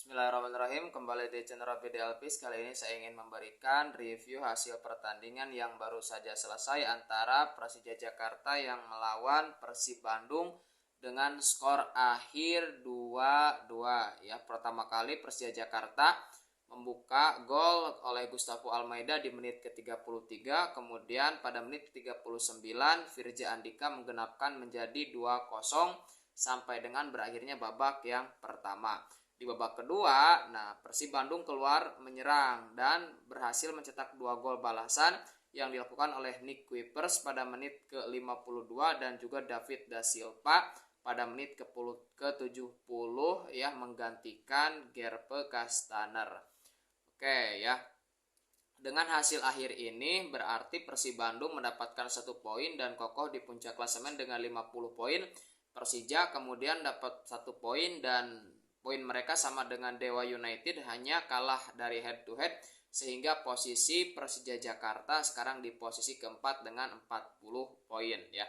Bismillahirrahmanirrahim. Kembali di channel Rapi Alpis. Kali ini saya ingin memberikan review hasil pertandingan yang baru saja selesai antara Persija Jakarta yang melawan Persib Bandung dengan skor akhir 2-2 ya. Pertama kali Persija Jakarta membuka gol oleh Gustavo Almeida di menit ke-33, kemudian pada menit ke-39 Firja Andika menggenapkan menjadi 2-0 sampai dengan berakhirnya babak yang pertama. Di babak kedua, Persib Bandung keluar menyerang dan berhasil mencetak 2 gol balasan yang dilakukan oleh Nick Kuipers pada menit ke-52 dan juga David Da Silva pada menit ke-70 ya, menggantikan Gerpe Kastaner. Oke ya. Dengan hasil akhir ini berarti Persib Bandung mendapatkan 1 poin dan kokoh di puncak klasemen dengan 50 poin. Persija kemudian dapat 1 poin dan poin mereka sama dengan Dewa United, hanya kalah dari head to head sehingga posisi Persija Jakarta sekarang di posisi keempat dengan 40 poin ya.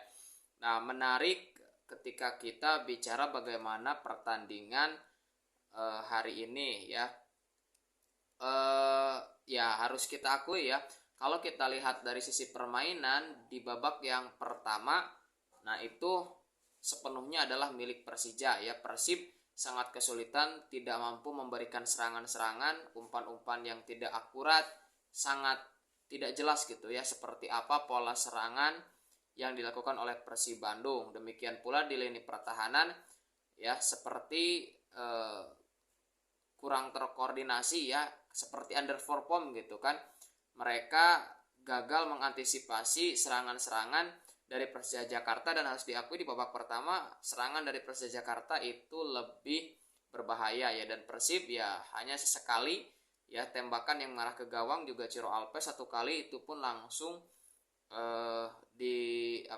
Nah, menarik ketika kita bicara bagaimana pertandingan hari ini ya. Ya harus kita akui ya, kalau kita lihat dari sisi permainan di babak yang pertama, nah itu sepenuhnya adalah milik Persija ya. Persib sangat kesulitan, tidak mampu memberikan serangan-serangan, umpan-umpan yang tidak akurat, sangat tidak jelas gitu ya, seperti apa pola serangan yang dilakukan oleh Persib Bandung. Demikian pula di lini pertahanan ya, seperti kurang terkoordinasi ya, seperti underperform gitu kan. Mereka gagal mengantisipasi serangan-serangan dari Persija Jakarta, dan harus diakui di babak pertama serangan dari Persija Jakarta itu lebih berbahaya ya, dan Persib ya hanya sesekali ya tembakan yang mengarah ke gawang, juga Ciro Alpes 1 kali itu pun langsung bisa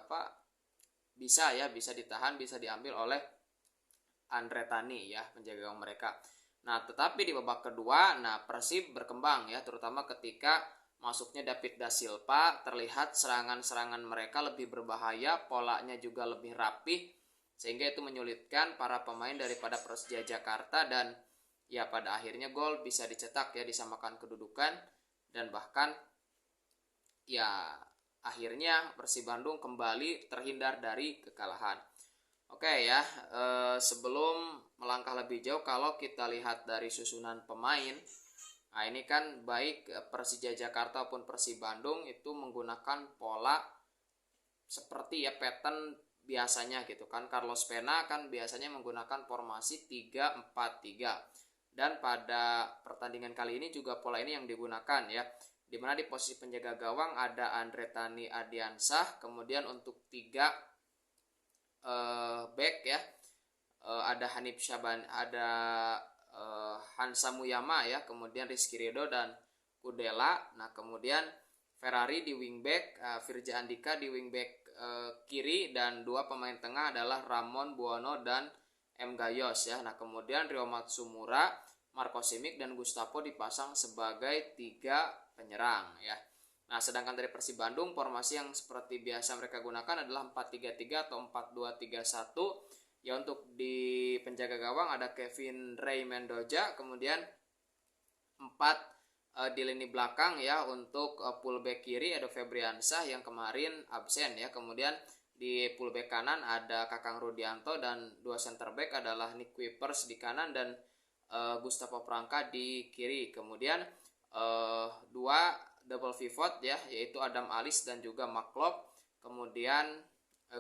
ditahan, bisa diambil oleh Andre Tani ya, penjaga gawang mereka. Nah, tetapi di babak kedua Persib berkembang ya, terutama ketika masuknya David Da Silva, terlihat serangan-serangan mereka lebih berbahaya, polanya juga lebih rapih, sehingga itu menyulitkan para pemain daripada Persija Jakarta, dan ya pada akhirnya gol bisa dicetak ya, disamakan kedudukan, dan bahkan ya akhirnya Persib Bandung kembali terhindar dari kekalahan. Oke ya, sebelum melangkah lebih jauh, kalau kita lihat dari susunan pemain, nah ini kan baik Persija Jakarta maupun Persib Bandung itu menggunakan pola seperti ya pattern biasanya gitu kan. Carlos Pena kan biasanya menggunakan formasi 3-4-3. Dan pada pertandingan kali ini juga pola ini yang digunakan ya. Dimana di posisi penjaga gawang ada Andre Tani Adiansah, kemudian untuk 3 back ya, ada Hanif Syaban, ada Hansa Muyama ya, kemudian Rizky Ridho dan Kudela. Nah, kemudian Ferrari di wingback, Firja Andika di wingback kiri, dan 2 pemain tengah adalah Ramon Buono dan M. Gayos ya. Nah, kemudian Rio Matsumura, Marco Simic dan Gustavo dipasang sebagai 3 penyerang ya. Nah, sedangkan dari Persib Bandung formasi yang seperti biasa mereka gunakan adalah 4-3-3 atau 4-2-3-1. Ya, untuk di penjaga gawang ada Kevin Ray Mendoza, kemudian 4 di lini belakang ya, untuk fullback kiri ada Febriansah yang kemarin absen ya, kemudian di fullback kanan ada Kakang Rudianto, dan 2 center back adalah Nick Kuipers di kanan dan Gustavo Prangka di kiri. Kemudian 2 double pivot ya, yaitu Adam Alis dan juga Maklop. Kemudian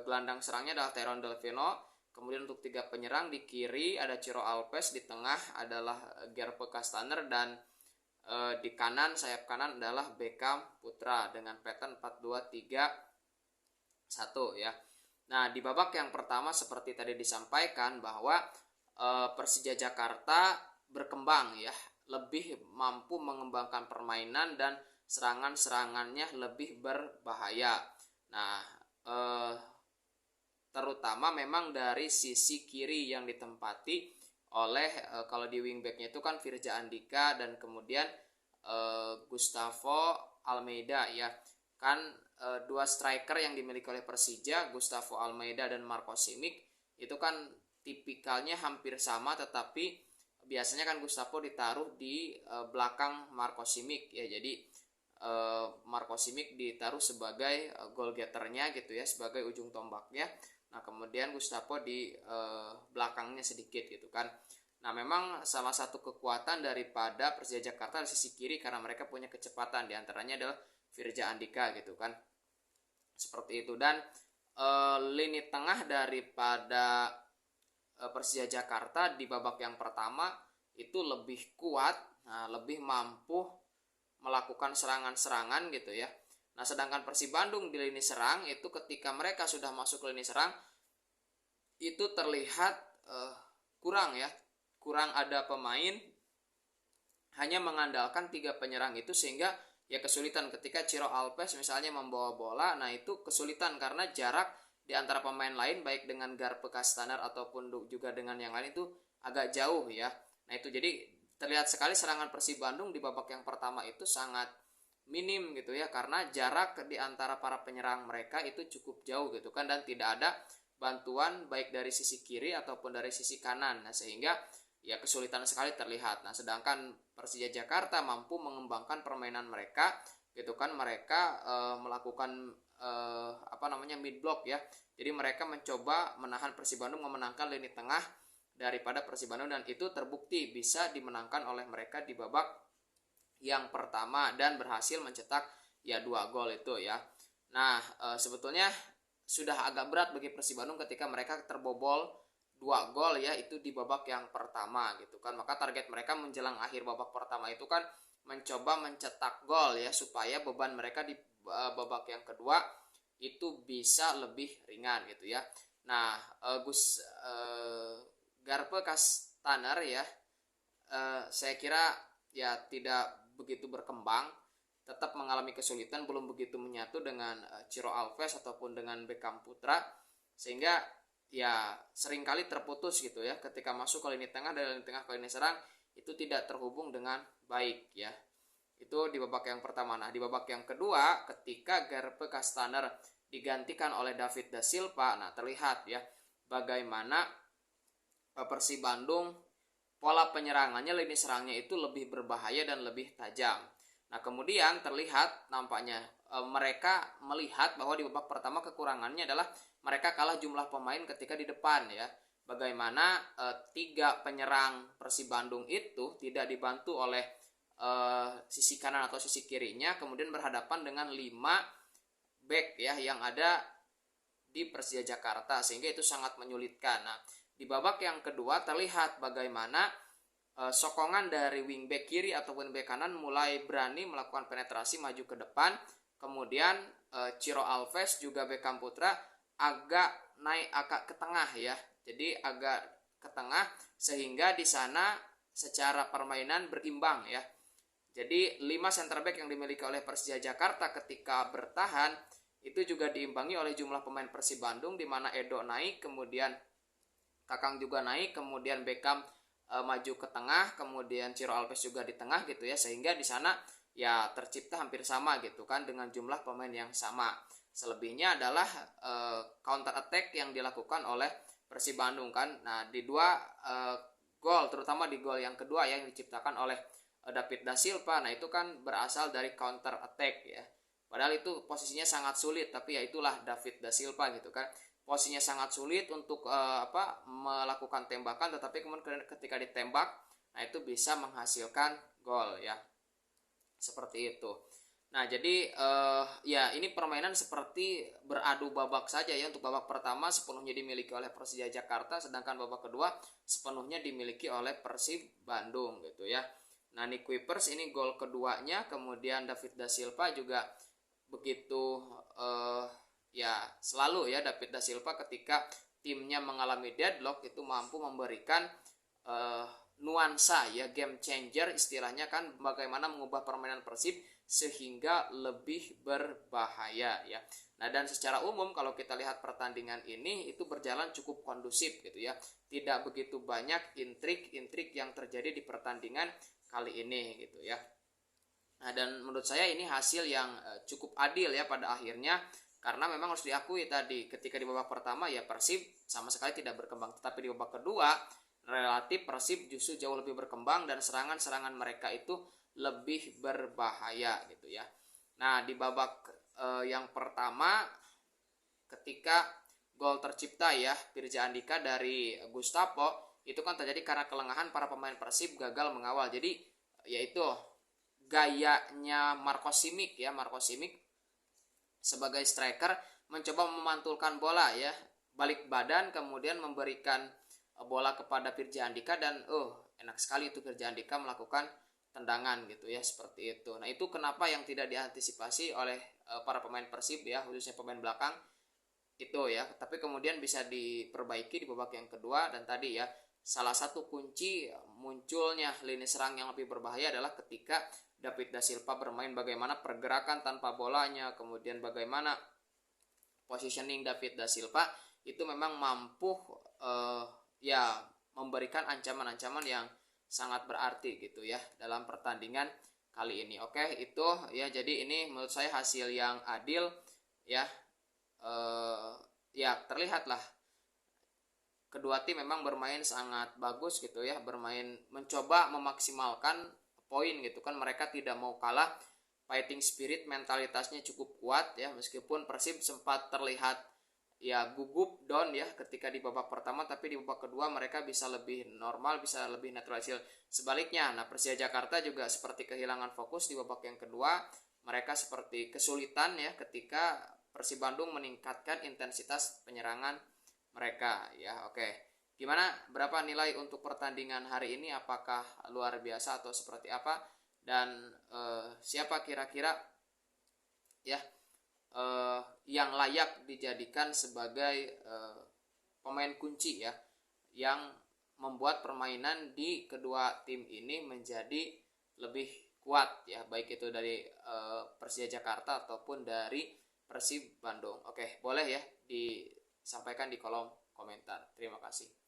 gelandang serangnya adalah Teron Delvino. Kemudian untuk 3 penyerang di kiri ada Ciro Alpes, di tengah adalah Gerpe Kastaner, dan di kanan sayap kanan adalah Beckham Putra dengan pattern 4-2-3-1 ya. Nah, di babak yang pertama seperti tadi disampaikan bahwa Persija Jakarta berkembang ya, lebih mampu mengembangkan permainan dan serangan-serangannya lebih berbahaya. Nah, terutama memang dari sisi kiri yang ditempati oleh kalau di wingbacknya itu kan Firja Andika dan kemudian Gustavo Almeida ya. Kan 2 striker yang dimiliki oleh Persija, Gustavo Almeida dan Marco Simic, itu kan tipikalnya hampir sama, tetapi biasanya kan Gustavo ditaruh di belakang Marco Simic ya. Jadi Marco Simic ditaruh sebagai goal getternya gitu ya, sebagai ujung tombaknya. Nah kemudian Gustavo di belakangnya sedikit gitu kan. Nah memang salah satu kekuatan daripada Persija Jakarta di sisi kiri karena mereka punya kecepatan, diantaranya adalah Firja Andika gitu kan, seperti itu. Dan lini tengah daripada Persija Jakarta di babak yang pertama itu lebih kuat, lebih mampu melakukan serangan-serangan gitu ya. Nah sedangkan Persib Bandung di lini serang itu ketika mereka sudah masuk ke lini serang itu terlihat kurang ya, kurang ada pemain, hanya mengandalkan 3 penyerang itu, sehingga ya kesulitan ketika Ciro Alves misalnya membawa bola. Nah itu kesulitan karena jarak di antara pemain lain baik dengan Garpe Kastaner ataupun juga dengan yang lain itu agak jauh ya. Nah itu jadi terlihat sekali serangan Persib Bandung di babak yang pertama itu sangat minim gitu ya, karena jarak di antara para penyerang mereka itu cukup jauh gitu kan, dan tidak ada bantuan baik dari sisi kiri ataupun dari sisi kanan. Nah sehingga ya kesulitan sekali terlihat. Nah sedangkan Persija Jakarta mampu mengembangkan permainan mereka gitu kan, mereka melakukan mid block ya. Jadi mereka mencoba menahan Persib Bandung, memenangkan lini tengah daripada Persib Bandung, dan itu terbukti bisa dimenangkan oleh mereka di babak yang pertama dan berhasil mencetak ya 2 gol itu ya. Nah sebetulnya sudah agak berat bagi Persib Bandung ketika mereka terbobol 2 gol ya itu di babak yang pertama gitu kan. Maka target mereka menjelang akhir babak pertama itu kan mencoba mencetak gol ya, supaya beban mereka di babak yang kedua itu bisa lebih ringan gitu ya. Nah Garpe Kastaner ya saya kira ya tidak begitu berkembang, tetap mengalami kesulitan, belum begitu menyatu dengan Ciro Alves ataupun dengan Beckham Putra, sehingga ya seringkali terputus gitu ya ketika masuk ke lini tengah, dari lini tengah ke lini serang itu tidak terhubung dengan baik ya. Itu di babak yang pertama. Nah di babak yang kedua ketika Garpe Kastaner digantikan oleh David Da Silva, nah terlihat ya bagaimana Persib Bandung pola penyerangannya, lini serangnya itu lebih berbahaya dan lebih tajam. Nah kemudian terlihat nampaknya mereka melihat bahwa di babak pertama kekurangannya adalah mereka kalah jumlah pemain ketika di depan ya. Bagaimana 3 penyerang Persib Bandung itu tidak dibantu oleh sisi kanan atau sisi kirinya, kemudian berhadapan dengan 5 back ya yang ada di Persija Jakarta, sehingga itu sangat menyulitkan. Nah di babak yang kedua terlihat bagaimana sokongan dari wingback kiri ataupun back kanan mulai berani melakukan penetrasi maju ke depan. Kemudian Ciro Alves juga Beckham Putra agak naik agak ke tengah ya. Jadi agak ke tengah sehingga di sana secara permainan berimbang ya. Jadi 5 center back yang dimiliki oleh Persija Jakarta ketika bertahan itu juga diimbangi oleh jumlah pemain Persib Bandung, di mana Edo naik, kemudian Kakang juga naik, kemudian Beckham maju ke tengah, kemudian Ciro Alves juga di tengah gitu ya, sehingga di sana ya tercipta hampir sama gitu kan dengan jumlah pemain yang sama. Selebihnya adalah counter attack yang dilakukan oleh Persib Bandung kan. Nah di 2 gol, terutama di gol yang kedua yang diciptakan oleh David Da Silva, nah itu kan berasal dari counter attack ya. Padahal itu posisinya sangat sulit, tapi ya itulah David Da Silva gitu kan. Posisinya sangat sulit untuk melakukan tembakan, tetapi kemudian ketika ditembak, nah itu bisa menghasilkan gol ya, seperti itu. Nah jadi ya ini permainan seperti beradu babak saja ya. Untuk babak pertama sepenuhnya dimiliki oleh Persija Jakarta, sedangkan babak kedua sepenuhnya dimiliki oleh Persib Bandung gitu ya. Nah Nick Kuipers ini gol keduanya, kemudian David Da Silva juga begitu ya selalu ya David Da Silva ketika timnya mengalami deadlock itu mampu memberikan nuansa ya, game changer istilahnya kan, bagaimana mengubah permainan Persib sehingga lebih berbahaya ya. Nah dan secara umum kalau kita lihat pertandingan ini itu berjalan cukup kondusif gitu ya, tidak begitu banyak intrik-intrik yang terjadi di pertandingan kali ini gitu ya. Nah dan menurut saya ini hasil yang cukup adil ya pada akhirnya, karena memang harus diakui tadi ketika di babak pertama ya Persib sama sekali tidak berkembang, tetapi di babak kedua relatif Persib justru jauh lebih berkembang dan serangan-serangan mereka itu lebih berbahaya gitu ya. Nah, di babak yang pertama ketika gol tercipta ya Firza Andika dari Gustavo itu kan terjadi karena kelengahan para pemain Persib gagal mengawal. Jadi yaitu gayanya Marco Simic ya, Marco Simic sebagai striker mencoba memantulkan bola ya, balik badan kemudian memberikan bola kepada Firza Andika dan enak sekali itu Firza Andika melakukan tendangan gitu ya, seperti itu. Nah, itu kenapa yang tidak diantisipasi oleh para pemain Persib ya, khususnya pemain belakang itu ya. Tapi kemudian bisa diperbaiki di babak yang kedua, dan tadi ya salah satu kunci munculnya lini serang yang lebih berbahaya adalah ketika David da Silva bermain, bagaimana pergerakan tanpa bolanya, kemudian bagaimana positioning David da Silva itu memang mampu ya memberikan ancaman-ancaman yang sangat berarti gitu ya dalam pertandingan kali ini. Oke, itu ya, jadi ini menurut saya hasil yang adil ya. Ya terlihatlah kedua tim memang bermain sangat bagus gitu ya, bermain mencoba memaksimalkan poin gitu kan, mereka tidak mau kalah, fighting spirit mentalitasnya cukup kuat ya, meskipun Persib sempat terlihat ya gugup down ya ketika di babak pertama, tapi di babak kedua mereka bisa lebih normal, bisa lebih naturalisir. Sebaliknya, nah Persija Jakarta juga seperti kehilangan fokus di babak yang kedua, mereka seperti kesulitan ya ketika Persib Bandung meningkatkan intensitas penyerangan mereka ya. Oke, gimana, berapa nilai untuk pertandingan hari ini, apakah luar biasa atau seperti apa, dan siapa kira-kira ya yang layak dijadikan sebagai pemain kunci ya yang membuat permainan di kedua tim ini menjadi lebih kuat ya, baik itu dari Persija Jakarta ataupun dari Persib Bandung. Oke, boleh ya disampaikan di kolom komentar. Terima kasih.